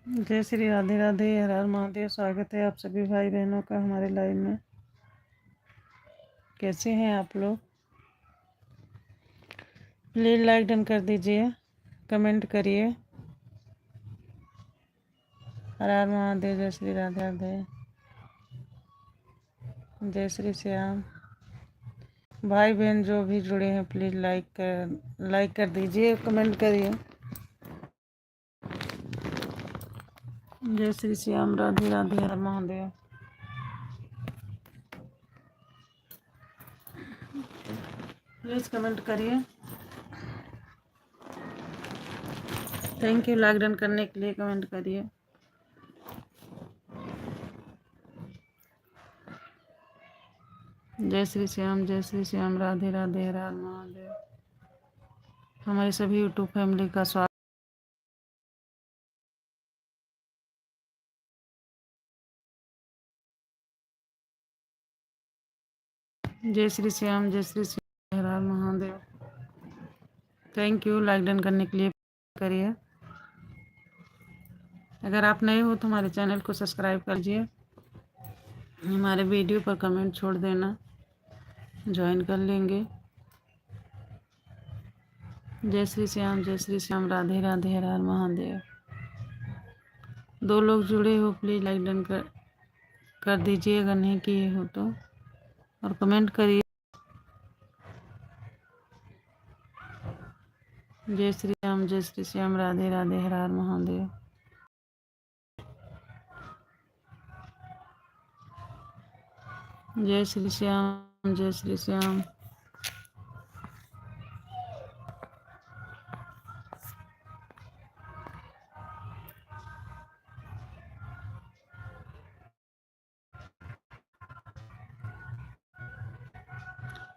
जय श्री राधे राधे, हर हर महादेव। स्वागत है आप सभी भाई बहनों का हमारे लाइव में। कैसे हैं आप लोग? प्लीज लाइक डन कर दीजिए, कमेंट करिए। हर हर महादेव, जय श्री राधे राधे, जय श्री श्याम। भाई बहन जो भी जुड़े हैं प्लीज लाइक कर दीजिए, कमेंट करिए। जय श्री श्याम, राधे राधे, हर महादेव। प्लीज कमेंट करिए। थैंक यू लाइक डन करने के लिए, कमेंट करिए। जय श्री श्याम, जय श्री श्याम, राधे राधे, हर हर महादेव। हमारे सभी यूट्यूब फैमिली का स्वागत। जय श्री श्याम, जय श्री श्याम, हर हर Mahadev. Thank you like done करने के लिए करिए। अगर आप नए हो तो हमारे चैनल को सब्सक्राइब कर लीजिए। हमारे वीडियो पर कमेंट छोड़ देना, ज्वाइन कर लेंगे। जय श्री श्याम, जय श्री श्याम, राधे राधे, हर हर महादेव। 2 लोग जुड़े हो प्लीज़ लाइक डन कर दीजिए अगर नहीं किए हो तो, और कमेंट करिए। जय श्री श्याम, जय श्री श्याम, राधे राधे, हर हर महादेव। जय श्री श्याम, जय श्री श्याम।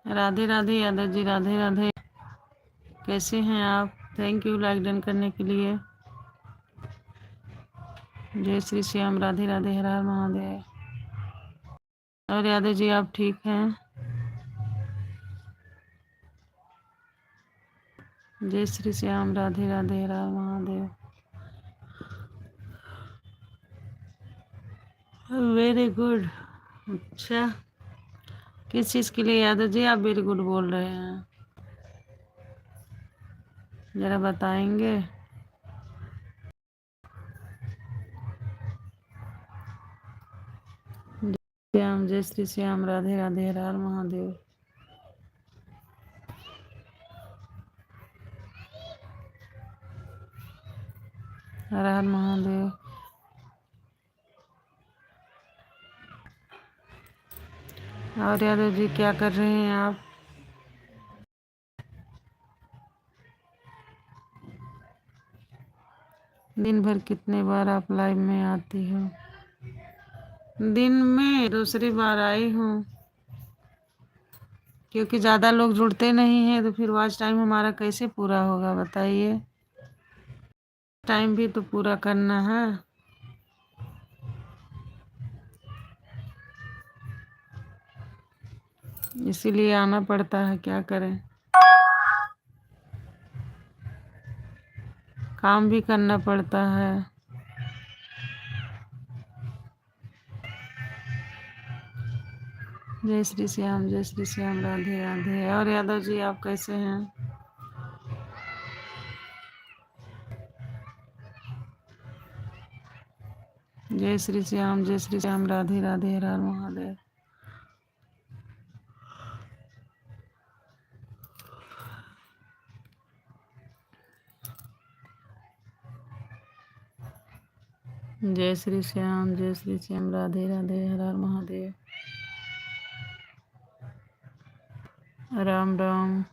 राधे राधे यादव जी, राधे राधे। कैसे हैं आप? थैंक यू लाइक डन करने के लिए। जय श्री श्याम, राधे राधे, हर हर महादेव। और यादव जी आप ठीक हैं? जय श्री श्याम, राधे राधे, हर हर महादेव। Very good. अच्छा, किस चीज़ के लिए यादव जी आप वेरी गुड बोल रहे हैं, ज़रा बताएंगे? श्याम, जय श्री श्याम, राधे राधे, हर हर महादेव। हर हर महादेव। और यादव जी क्या कर रहे हैं आप? दिन भर कितने बार आप लाइव में आती हो? दिन में दूसरी बार आई हूँ, क्योंकि ज़्यादा लोग जुड़ते नहीं हैं तो फिर वॉच टाइम हमारा कैसे पूरा होगा बताइए। टाइम भी तो पूरा करना है। इसीलिए आना पड़ता है, क्या करें, काम भी करना पड़ता है। जय श्री श्याम, जय श्री श्याम, राधे राधे। और यादव जी आप कैसे हैं? जय श्री श्याम, जय श्री श्याम, राधे राधे, हर हर महादेव। जय श्री श्याम, जय श्री श्याम, राधे राधे, हर हर महादेव। राम राम।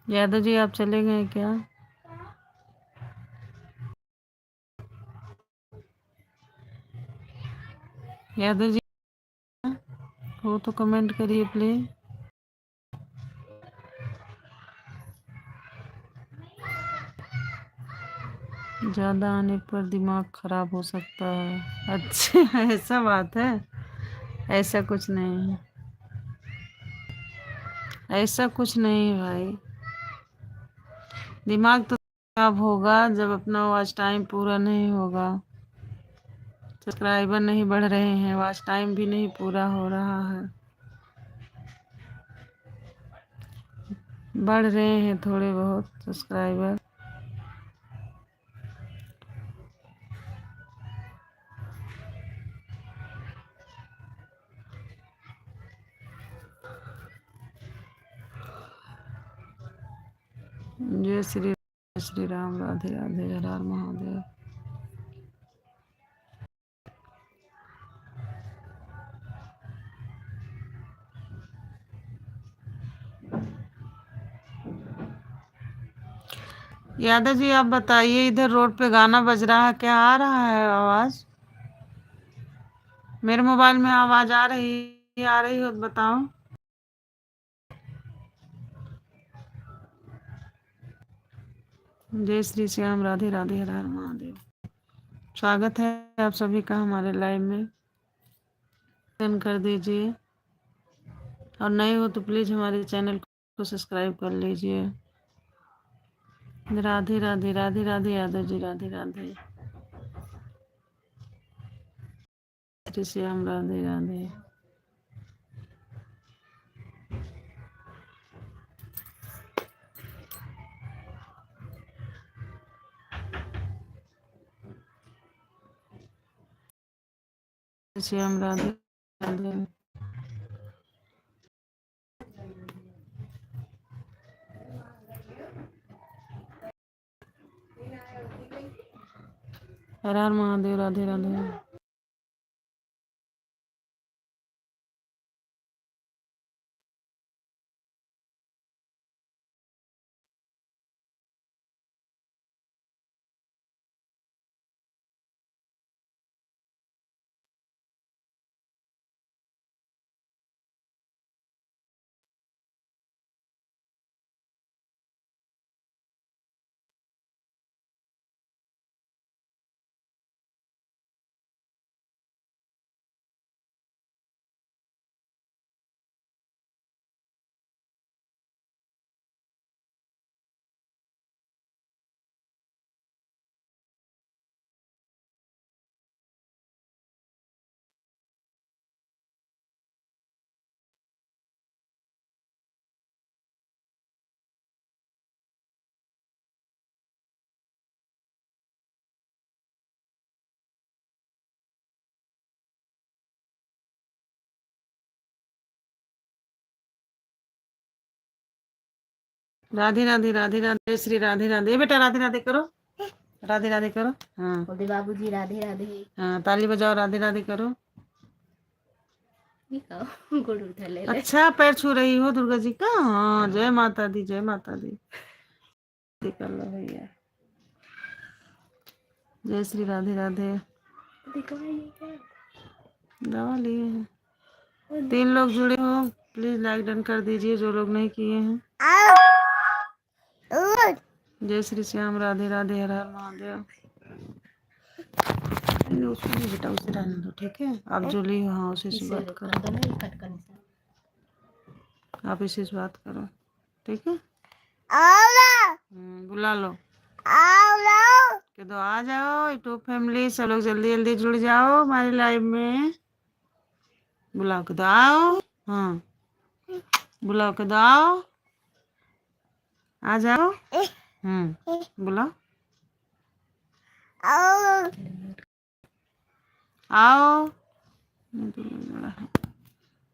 यादव जी आप चले गए क्या? यादव जी हो तो कमेंट करिए प्लीज। ज़्यादा आने पर दिमाग खराब हो सकता है। अच्छा ऐसा बात है? ऐसा कुछ नहीं है, ऐसा कुछ नहीं है भाई। दिमाग तो खराब होगा जब अपना वॉच टाइम पूरा नहीं होगा, सब्सक्राइबर नहीं बढ़ रहे हैं, वॉच टाइम भी नहीं पूरा हो रहा है। बढ़ रहे हैं थोड़े बहुत सब्सक्राइबर। जय श्री राम, राधे राधे, हर हर महादेव। यादव जी आप बताइए, इधर रोड पे गाना बज रहा है, क्या आ रहा है आवाज? मेरे मोबाइल में आवाज आ रही हो तो बताओ। जय श्री श्याम, राधे राधे, हर हर महादेव। स्वागत है आप सभी का हमारे लाइव में। कर दीजिए, और नए हो तो प्लीज हमारे चैनल को सब्सक्राइब कर लीजिए। राधे राधे, राधे राधे यादव जी, राधे राधे। श्री श्याम, राधे राधे। श्याम, राधे राधे। हर हर महादेव, राधे राधे। राधे राधे, राधे राधे, श्री राधे राधे। बेटा राधे राधे करो, राधे राधे करो। हाँ बोले बाबूजी राधे राधे। हाँ, ताली बजाओ, राधे राधे करो। गुड़ उठा ले ले। अच्छा पैर छू रही हो दुर्गा जी का। हाँ जय माता दी जय माता दी। कर लो भैया। जय श्री राधे राधे। दवा लिए हैं। 3 लोग जुड़े हो प्लीज लाइक डन कर दीजिए जो लोग नहीं किए हैं। जय श्री श्याम राधे राधे हर हर महादेव। उसको भी बेटा उसे रहने दो ठीक है। आप जो ली हो हाँ उसी से बात करो। आप इसी से बात करो ठीक है। बुला लो के दो आ जाओ यूट्यूब फैमिली सब लोग जल्दी जल्दी जुड़ जाओ हमारे लाइव में। बुलाओ के दो आओ। हाँ बुलाओ के दो आओ आ जाओ। बुलाओ आओ।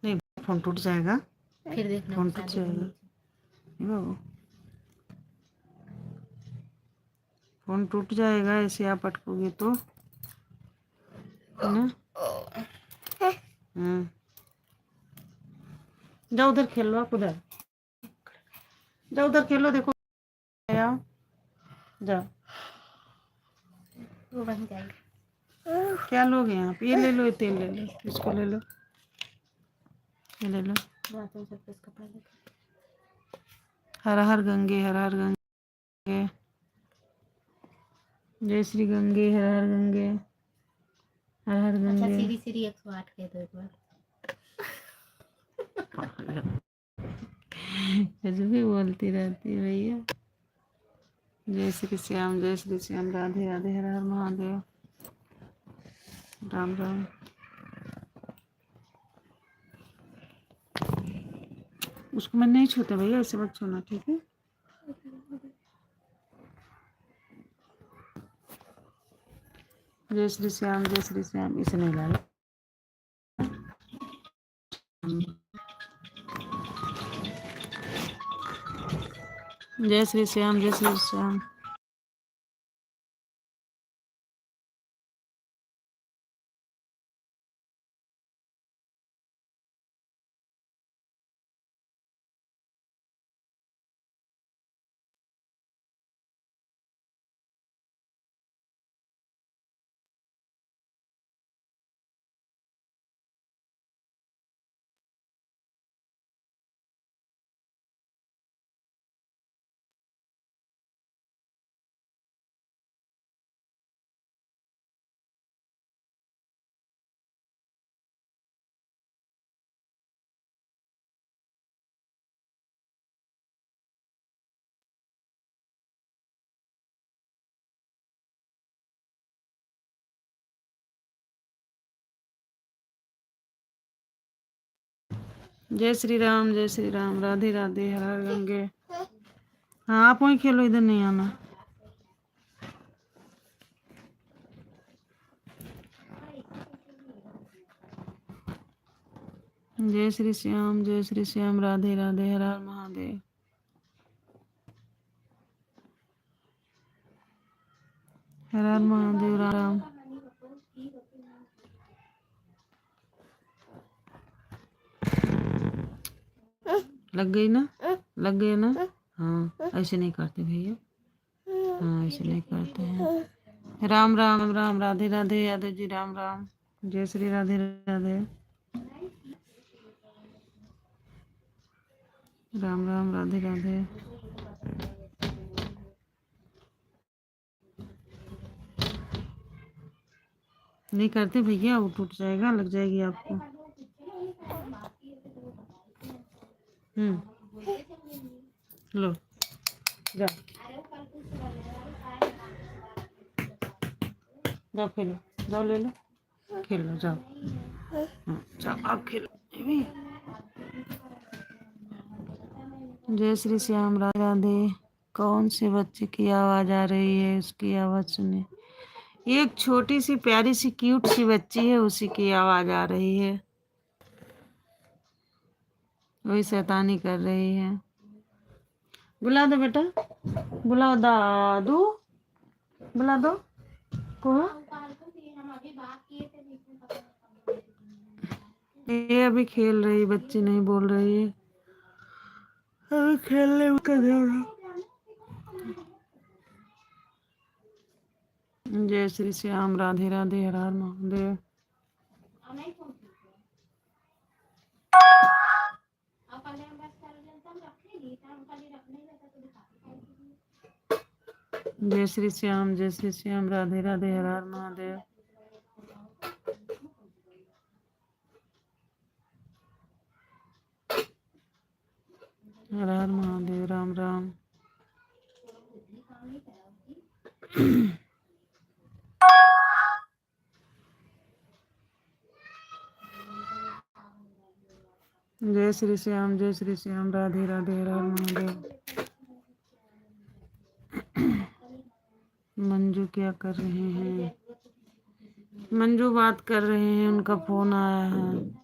नहीं फोन टूट जाएगा। फिर देखना फोन टूट जाएगा बाबू। फोन टूट जाएगा ऐसे आप अटकोगे तो है ना। जाओ उधर खेल लो आप उधर जाओ उधर खेलो देखो आओ जाओ। वो बन जाएगा। क्या लोगे आप ये ले लो ये तेल ले लो इसको ले लो ये ले लो। हर हर गंगे हर हर गंगे। जय श्री गंगे हर हर गंगे हर हर अच्छा गंगे। सीरी सीरी 108 कह दो एक बार। कुछ भी बोलती रहती है भैया। जय श्री श्याम राधे राधे हर हर महादेव राम राम। उसको मैं नहीं छूते भैया ऐसे मत छूना ठीक है। जय श्री श्याम इसे नहीं लाना। जय श्री श्याम जय श्री श्याम। जय श्री राम राधे राधे हर हर गंगे। हाँ आप वहीं खेलो इधर नहीं आना। जय श्री श्याम राधे राधे हर हर महादेव। हर हर महादेव राम। लग गई ना लग गई ना। हाँ ऐसे नहीं करते भैया। हाँ ऐसे नहीं करते हैं। राम राम राम राधे राधे यादव जी राम राम। जय श्री राधे राधे राम राम राधे राधे। नहीं करते भैया वो टूट जाएगा लग जाएगी आपको। लो जाओ जाओ खेलो जाओ ले लो खेलो जाओ। जाओ आप खेलो। जय श्री श्याम राधे राधे। कौन से बच्चे की आवाज आ रही है उसकी आवाज सुने। एक छोटी सी प्यारी सी क्यूट सी बच्ची है उसी की आवाज आ रही है। वही शैतानी कर रही है। बुला दो बेटा बुलाओ दादू बुला दो को। ये अभी खेल रही, बच्ची नहीं बोल रही है, अभी खेलने में कर रहा। जय श्री श्याम, राधे राधे, हर हर महादेव। जय श्री श्याम, जय श्री श्याम, राधे राधे, हर हर महादेव। हर हर महादेव, राम राम। जय श्री श्याम, जय श्री श्याम, राधे राधे, हर हर महादेव। मंजू क्या कर रहे हैं? मंजू बात कर रहे हैं, उनका फोन आया है।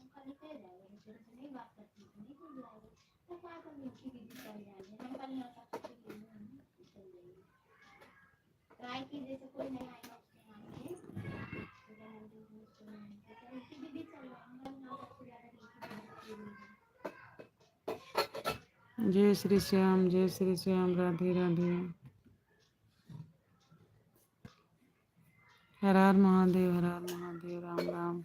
जय श्री श्याम, जय श्री श्याम, राधे राधे, हर हर महादेव, हर हर महादेव, राम राम।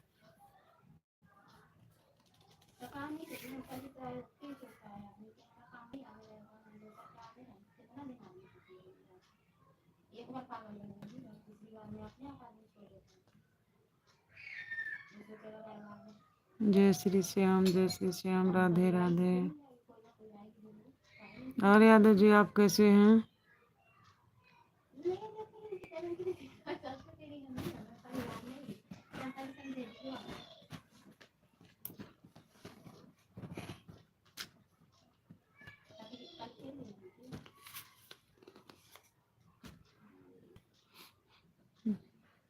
जय श्री श्याम, जय श्री श्याम, राधे राधे। और यादव जी आप कैसे हैं?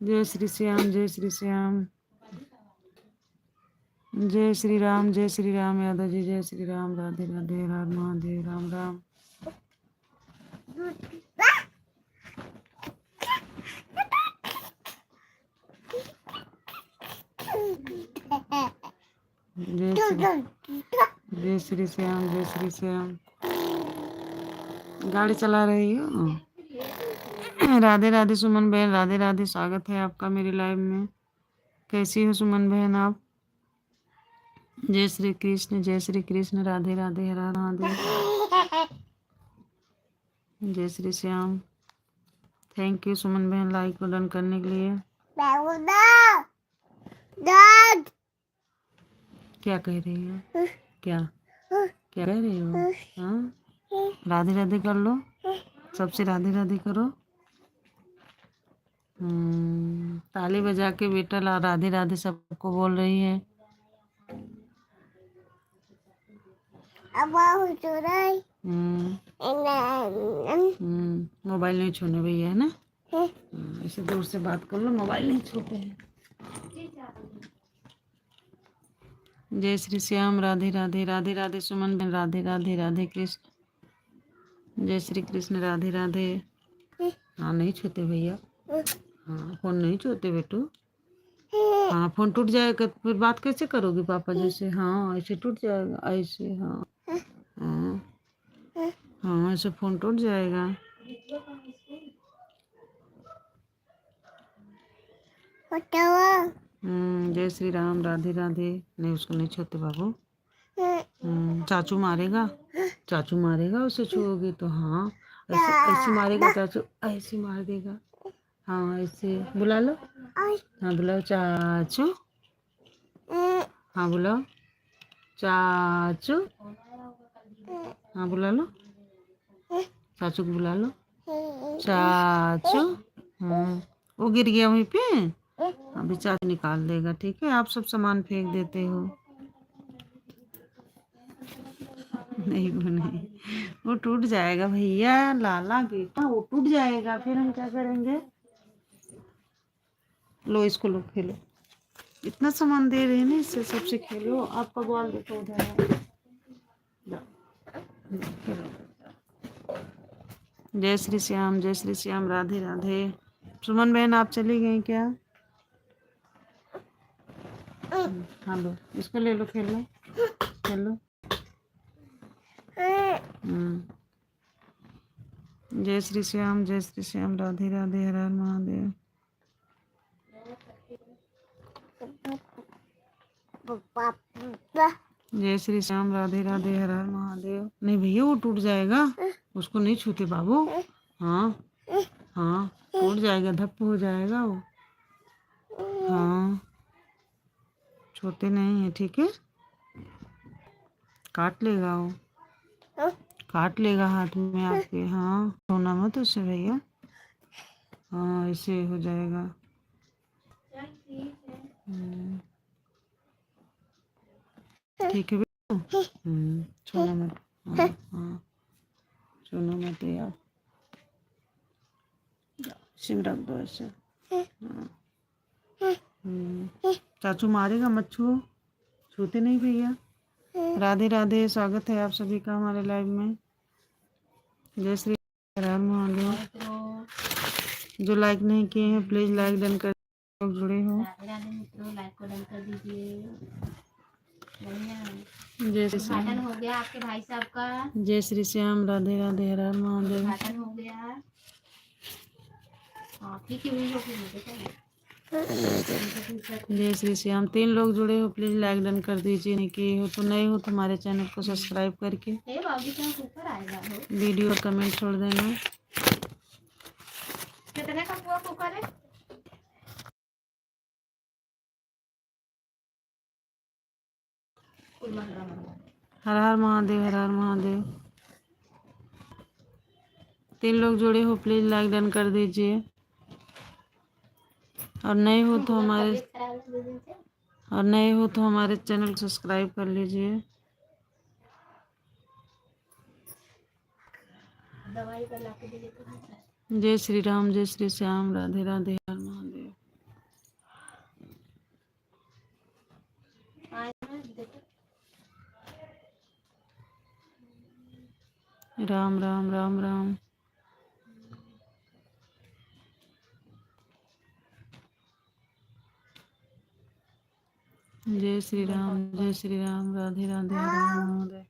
जय श्री श्याम, जय श्री श्याम, जय श्री राम यादव जी, जय श्री राम, राधे राधे, हर हर महादेव, राम राम। जय श्री श्याम, जय श्री श्याम। गाड़ी चला रही हो? राधे राधे सुमन बहन, राधे राधे, स्वागत है आपका मेरी लाइव में। कैसी हो सुमन बहन आप? जय श्री कृष्ण, जय श्री कृष्ण, राधे राधे, हर हर महादेव। जय श्री श्याम। थैंक यू सुमन बहन लाइक को डन करने के लिए। क्या कह रही हो? क्या क्या कह रही हो? हाँ, राधे राधे कर लो, सबसे राधे राधे करो। ताली बजा के बेटा राधे राधे सबको बोल रही है। मोबाइल नहीं छूने भैया, है ना? ऐसे दूर से बात कर लो, मोबाइल नहीं छूते हैं। जय श्री श्याम, राधे राधे, राधे राधे सुमन बहन, राधे राधे, राधे कृष्ण, जय श्री कृष्ण, राधे राधे। हाँ नहीं छूते भैया, हाँ फोन नहीं छूते बेटू। हाँ फोन टूट जाएगा तो फिर बात कैसे करोगे पापा जी से? हाँ ऐसे टूट जाएगा, ऐसे। हाँ हाँ हाँ, ऐसे फोन टूट जाएगा। जय श्री राम, राधे राधे। नहीं उसको नहीं छूते बाबू। चाचू मारेगा, चाचू मारेगा उसे छूओगी तो। हाँ ऐसे ऐसे मारेगा चाचू, ऐसे मार देगा। हाँ ऐसे बुला लो, हाँ बुलाओ चाचू, हाँ बुलाओ चाचू, हाँ बुला लो चाचू को, बुला लो चाचू। वो गिर गया वहीं पे, अभी चाचू निकाल देगा, ठीक है? आप सब सामान फेंक देते हो। नहीं वो नहीं, वो टूट जाएगा भैया, लाला बेटा वो टूट जाएगा, फिर हम क्या करेंगे? लो इसको, लो खेलो, इतना सामान दे रहे हैं ना, इससे सबसे खेलो। आपका बॉल देखो उधर है। जय श्री श्याम, जय श्री श्याम, राधे राधे। सुमन बहन आप चली गई क्या? हाँ लो, इसको ले लो, खेल लो, खेल लो। जय श्री श्याम, जय श्री श्याम, राधे राधे, हर हर महादेव। जय श्री श्याम, राधे राधे, हर हर महादेव। नहीं भैया, वो टूट जाएगा, उसको नहीं छूते बाबू। हाँ हाँ, टूट जाएगा, धप्प हो जाएगा वो। हाँ, छोटे नहीं है, ठीक है। काट लेगा वो, काट लेगा हाथ में आपके। हाँ, रोना मत उससे भैया। हाँ, ऐसे हो जाएगा। ठीक है भैया। छूना मत। हाँ हाँ, छूना मत यार, सिम रख दो ऐसे। हाँ। चाचू मारेगा, मत छुओ, छूते नहीं भैया। राधे राधे, स्वागत है आप सभी का हमारे लाइव में। जय श्री राम महादेव। जो लाइक नहीं किए हैं प्लीज लाइक डन कर, लोग जुड़े हो। मित्रों, लाइक को डन कर दीजिए। जय श्री श्याम, उद्घाटन हो गया आपके भाई साहब का। जय श्री श्याम, राधे राधे, हर हर महादेव। उद्घाटन हो गया। ठीक है, जय श्री श्याम। 3 लोग जुड़े हो, प्लीज लाइक डन कर दीजिए। नहीं किए हो तो नए हो तो हमारे चैनल को सब्सक्राइब करके ऊपर आएगा हो। वीडियो और कमेंट छोड़ देना। कितने का पूरा कुकर है? हर हर महादेव, हर हर महादेव। 3 लोग जुड़े हो, प्लीज लाइक डन कर दीजिए। और नए हो तो हमारे चैनल को सब्सक्राइब कर लीजिए। दवाई का लाके दे देते हैं। जय श्री राम, जय श्री श्याम, राधे राधे, हर महादेव। राम राम राम राम। जय श्री राम, जय श्री राम, राधे राधे, हर हर महादेव।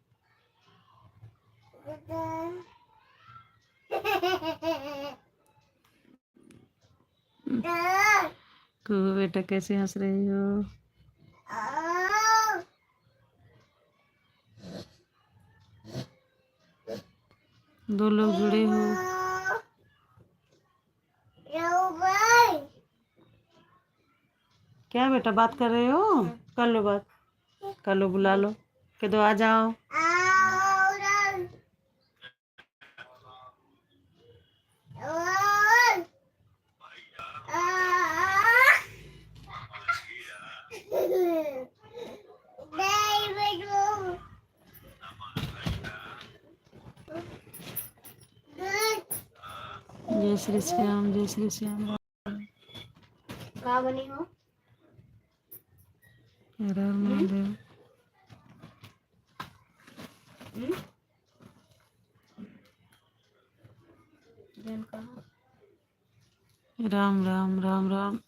बेटा कैसे हंस रही हो? 2 लोग जुड़े हो। क्या बेटा बात कर रहे हो? कर लो बात, कर लो, बुला लो, कह दो आ जाओ। जय श्री श्याम, जय श्री श्याम, कहाँ बनी हो? हर हर महादेव। राम राम राम राम।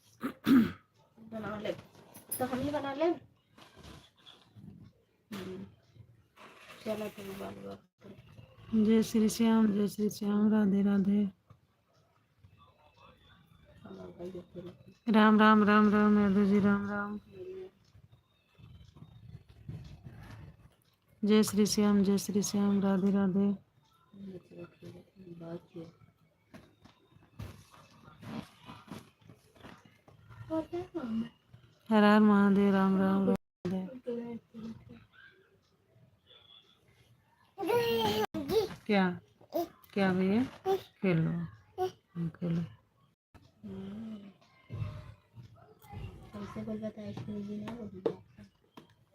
बना ले तो हम ही बना ले। चलो तुम बात। जय श्री श्याम, जय श्री श्याम, राधे राधे। राम राम राम राम, यादव जी राम राम। जय श्री श्याम, जय श्री श्याम, राधे राधे। हर हर महादेव, राम राम राधे। क्या क्या भैया? खेलो, खेलो।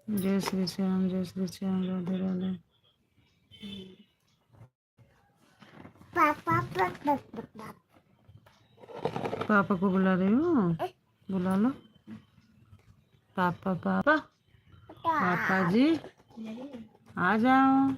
जय श्री श्याम, जय श्री श्याम, राधे राधे। पापा को बुला रही हो? बुला लो। पापा पापा, पापा जी आ जाओ।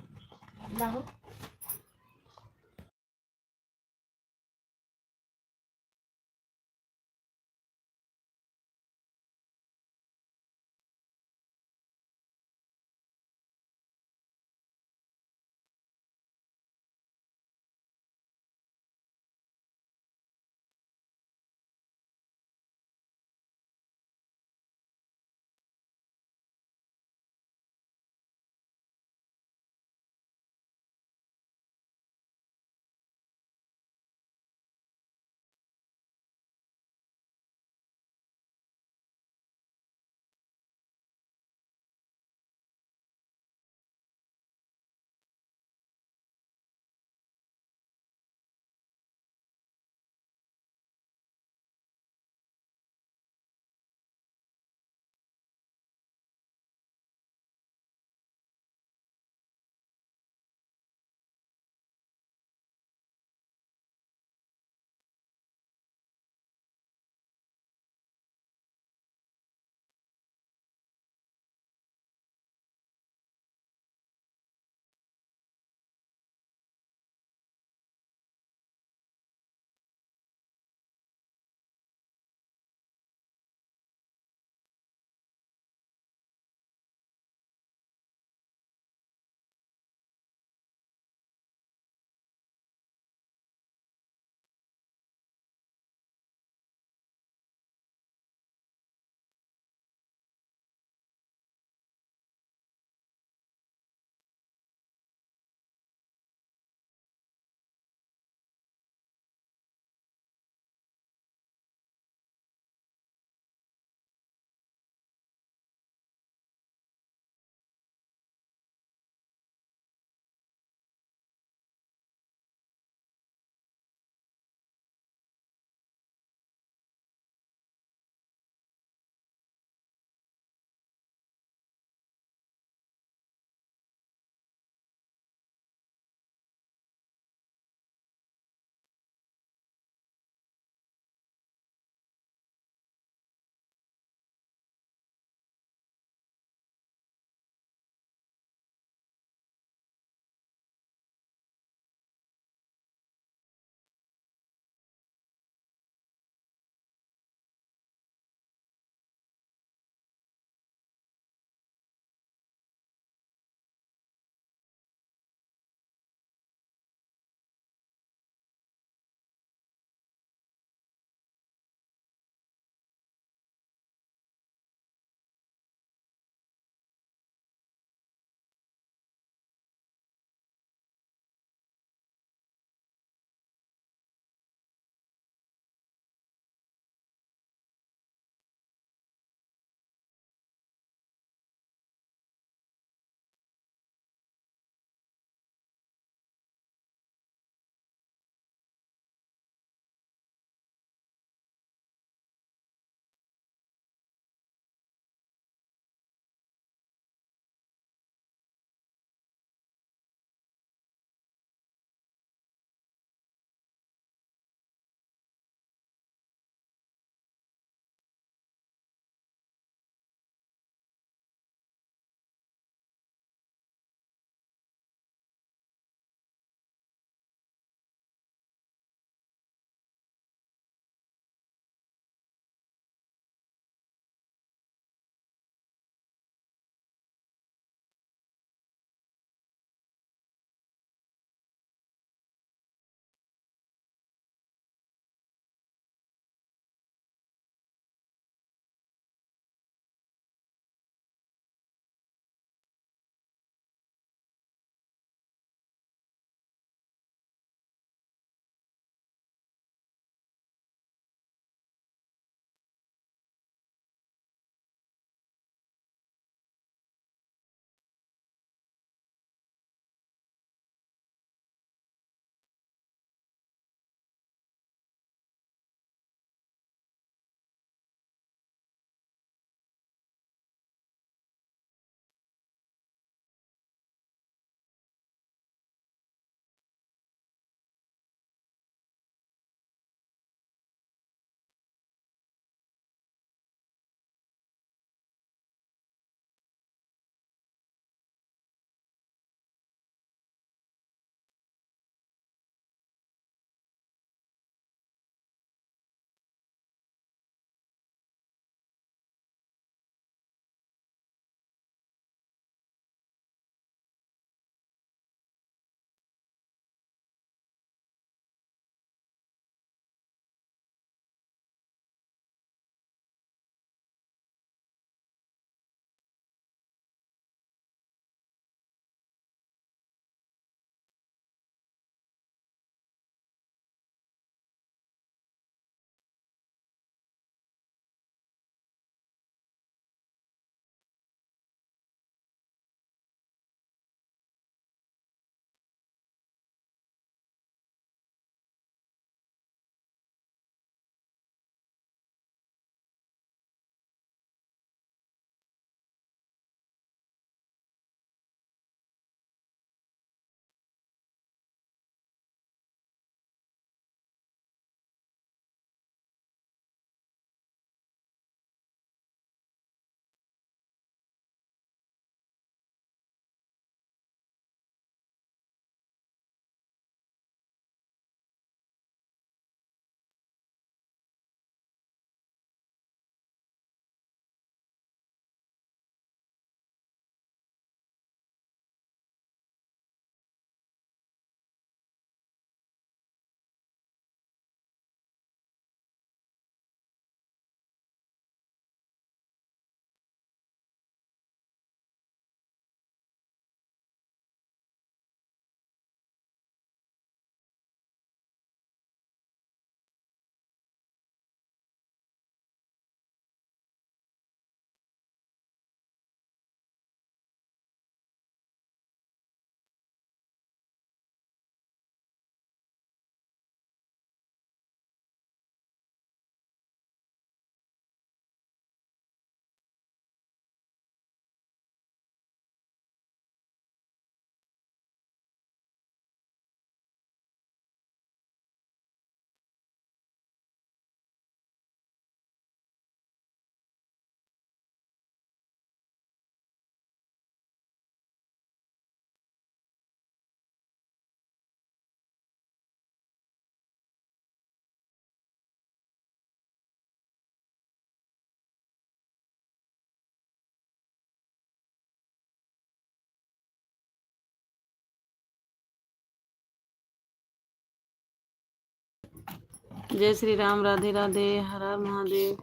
जय श्री राम, राधे राधे, हर हर महादेव।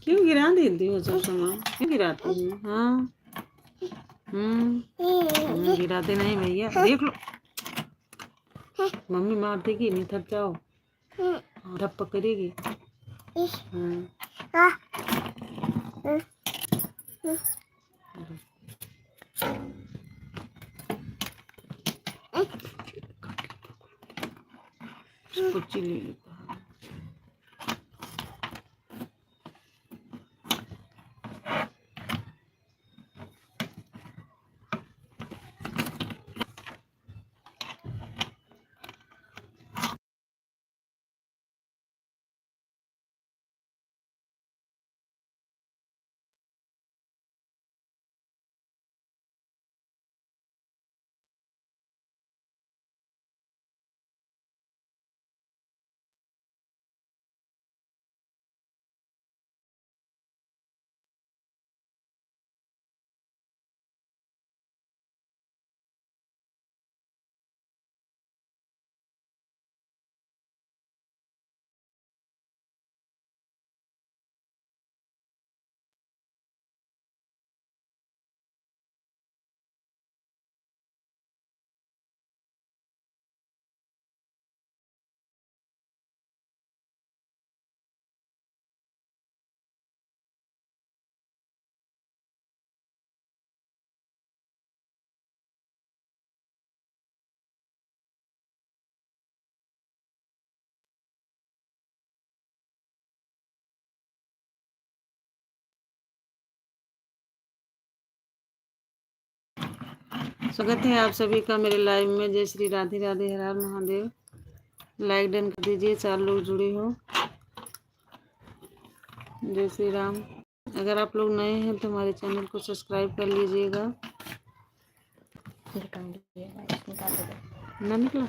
क्यों गिरा देती हो सब सामान? क्यों गिराती हो? हाँ गिराते नहीं भैया, देख लो। मम्मी मारती कि नहीं, थक जाओ, धप्पा करेगी। कुछ ले लेता। स्वागत है आप सभी का मेरे लाइव में। जय श्री राधे राधे, हर हर महादेव। लाइक डन कर दीजिए, 4 लोग जुड़े हो। जय श्री राम। अगर आप लोग नए हैं तो हमारे चैनल को सब्सक्राइब कर लीजिएगा। ना निकला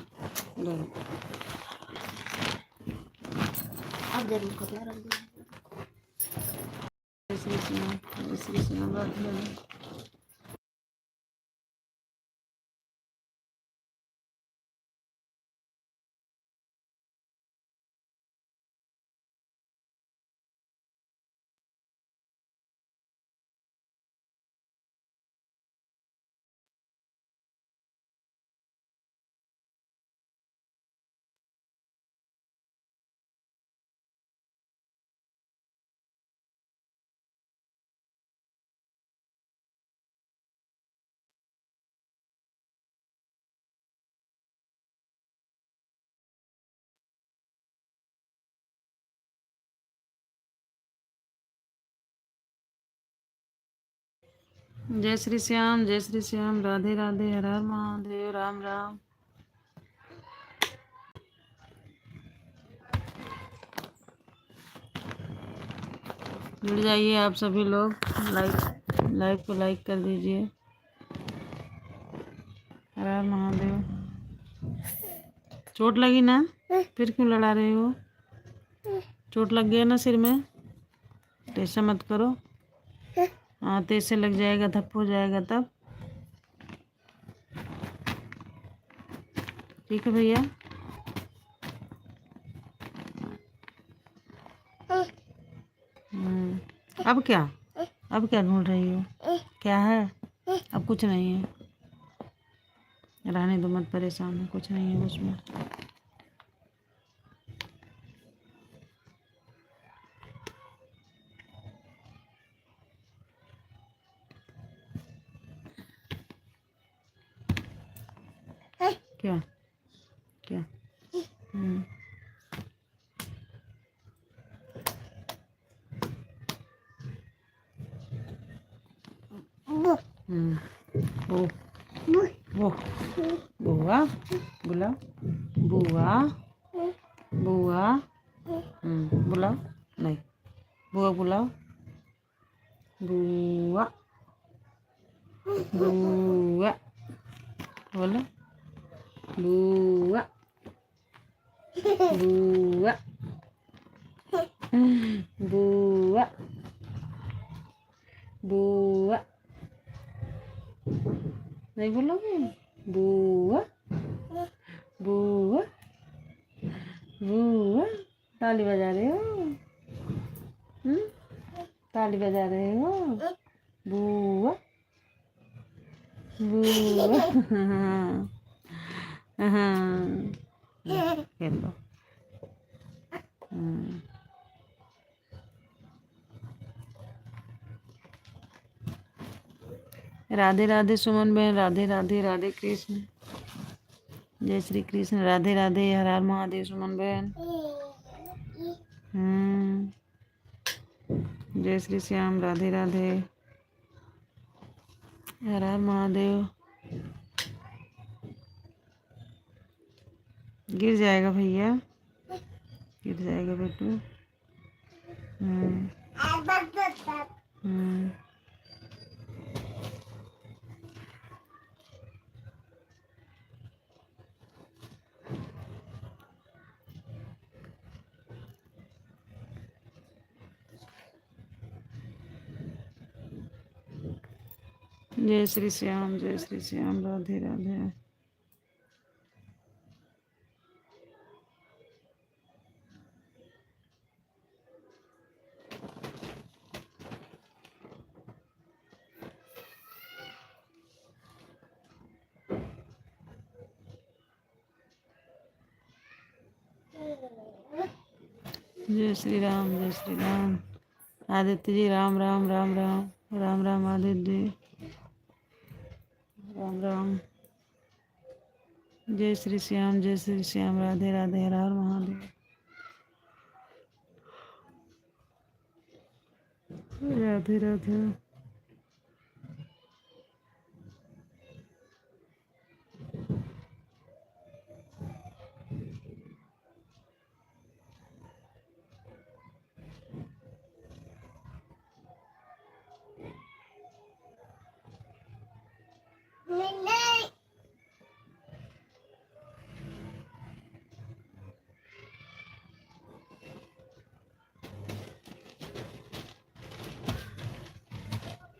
अब जरूर को क्या रख दिया। जय श्री श्याम, जय श्री श्याम, राधे राधे। जय श्री श्याम, जय श्री श्याम, राधे राधे, हर हर महादेव, राम राम। जुड़ जाइए आप सभी लोग। लाइव को लाइक कर दीजिए। हर हर महादेव। चोट लगी ना? फिर क्यों लड़ा रहे हो? चोट लग गया ना सिर में? तो ऐसा मत करो। हाँ तो ऐसे लग जाएगा, धप हो जाएगा तब। ठीक है भैया। अब क्या? अब क्या ढूंढ रही हो? क्या है? अब कुछ नहीं है, रहने दो, मत परेशान हो, कुछ नहीं है उसमें। क्या क्या? ओ वो बुआ बुलाओ, बुआ बुआ। बुलाओ, नहीं, बुआ बुलाओ, बुआ बुआ बोलो, बुआ बुआ बुआ बुआ। नहीं बोलोगे? बुआ बुआ बुआ ताली बजा रहे हो? ताली बजा रहे हो? बुआ बुआ हाँ खेल लो। राधे राधे सुमन बहन, राधे राधे, राधे कृष्ण, जय श्री कृष्ण, राधे राधे, हर हर महादेव सुमन बहन। जय श्री श्याम, राधे राधे, हर हर महादेव। गिर जाएगा भैया, गिर जाएगा बेटू। जय श्री श्याम, जय श्री श्याम, राधे राधे। जय श्री राम, जय श्री राम। आदित्य जी राम राम राम राम, राम राम आदित्य जी, राम राम। जय श्री श्याम, जय श्री श्याम, राधे राधे, हर हर महादेव। राधे राधे।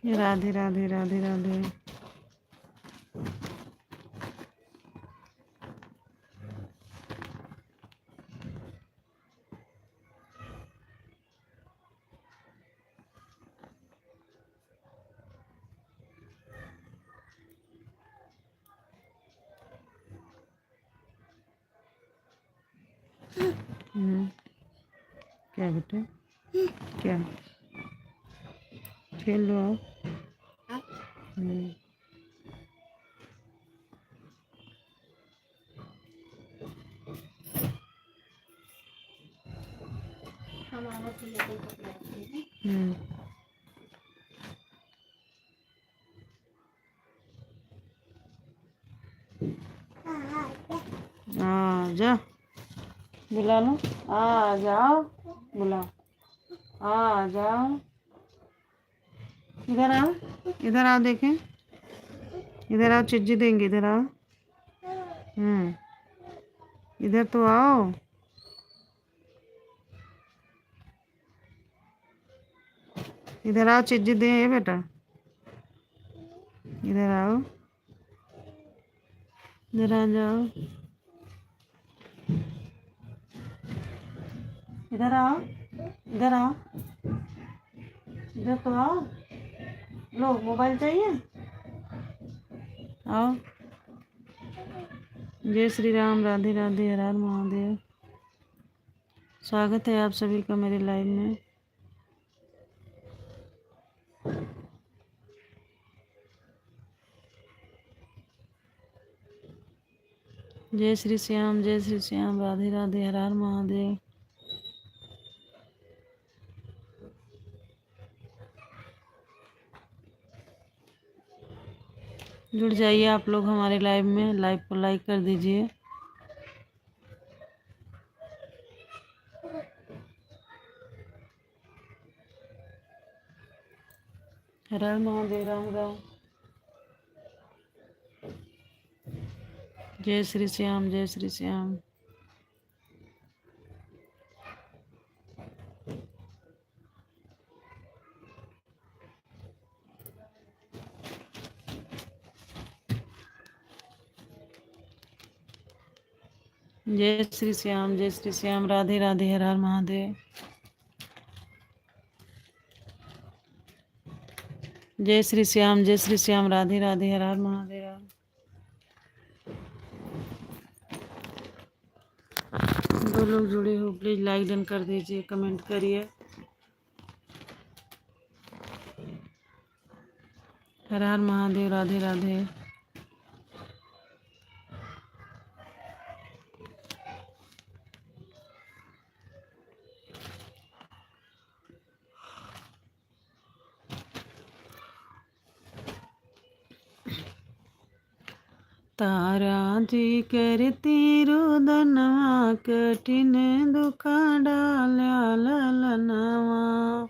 राधे राधे, राधे राधे। क्या बेटा, क्या खेल लो आप। आ जा, बुला लो, आ जाओ, बुलाओ, आ जाओ, इधर आओ, इधर आओ, देखें, इधर आओ, चिज्जी देंगे, इधर आओ। इधर तो आओ। इधर आओ, चिज्जी दे बेटा, इधर आओ, इधर आ जाओ, इधर आओ, इधर आओ, इधर तो आओ। लो, मोबाइल चाहिए, आओ। जय श्री राम, राधे राधे, हर हर महादेव। स्वागत है आप सभी का मेरे लाइव में। जय श्री श्याम, जय श्री श्याम, राधे राधे, हर हर महादेव। जुड़ जाइए आप लोग हमारे लाइव में, लाइव को लाइक कर दीजिए। हर हर महादेव, राम राम। जय श्री श्याम, जय श्री श्याम। जय श्री श्याम राधे राधे हर हर महादेव। जय श्री श्याम राधे राधे हर हर महादेव। दो लोग जुड़े हो प्लीज लाइक डन कर दीजिए, कमेंट करिए। हर हर महादेव, राधे राधे। तारा जी करती रुदनवा, कठिन दुखा डाल्या ललनवा।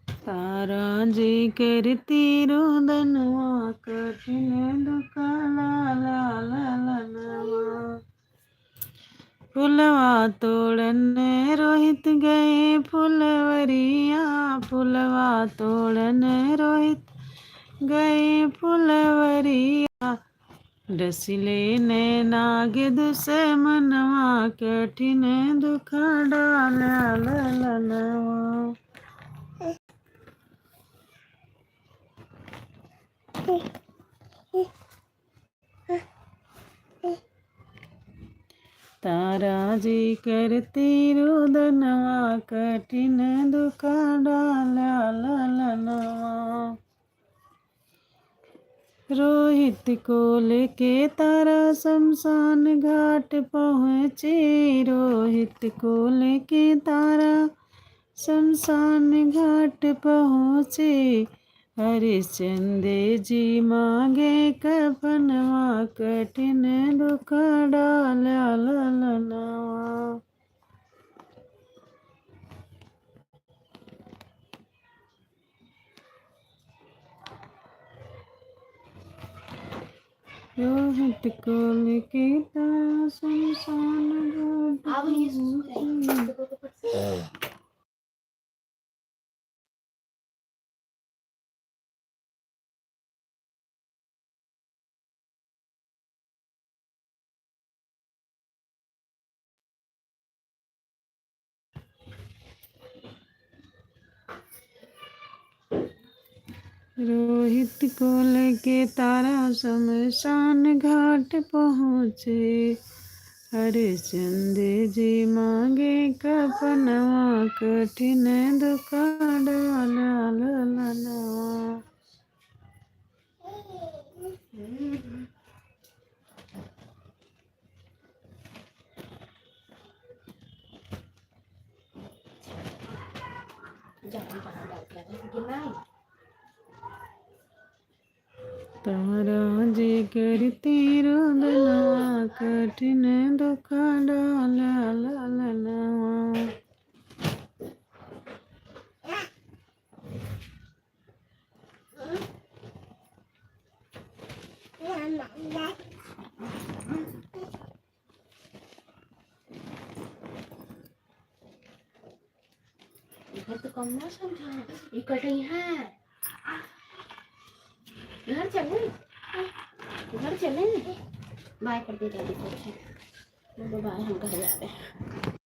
तारा जी करती रुदनवा, कठिन दुखा डाल्या ललनवा। फुलवा तोड़न रोहित गए फुलवरिया, फुलवा तोड़न रोहित गए फुलवरिया। डसिले नाग दुश्मनवा, कठिन दुख डाल्या ललनवा। तारा जी करती रुदनवा, कठिन दुख डाल्या ललनवा। रोहित को लेके तारा शमशान घाट पहुँचे, रोहित को लेके तारा शमशान घाट पहुँचे। हरिश्चंद्र जी मांगे कफनवा, कठिन दुख डाल्या ललनवा। रोहित को लेके तारा शमशान घाट पहुँचे। रोहित को लेके तारा शमशान घाट पहुँचे। हरिश्चंद्र जी मांगे कफनवा, कठिन दुख डाल्या ललनवा। तारा जी करती रुदनवा, कठिन दुख डाल्या ललनवा। इधर तो कम ना समझा, इकट्ठे यहाँ घर चले, घर चले बाय कर दे दादी को। बाय, हम घर जा रहे हैं।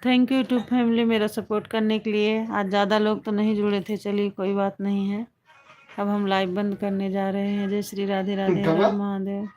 थैंक यू यूट्यूब फैमिली मेरा सपोर्ट करने के लिए। आज ज़्यादा लोग तो नहीं जुड़े थे, चलिए कोई बात नहीं है। अब हम लाइव बंद करने जा रहे हैं। जय श्री राधे राधे हर हर महादेव।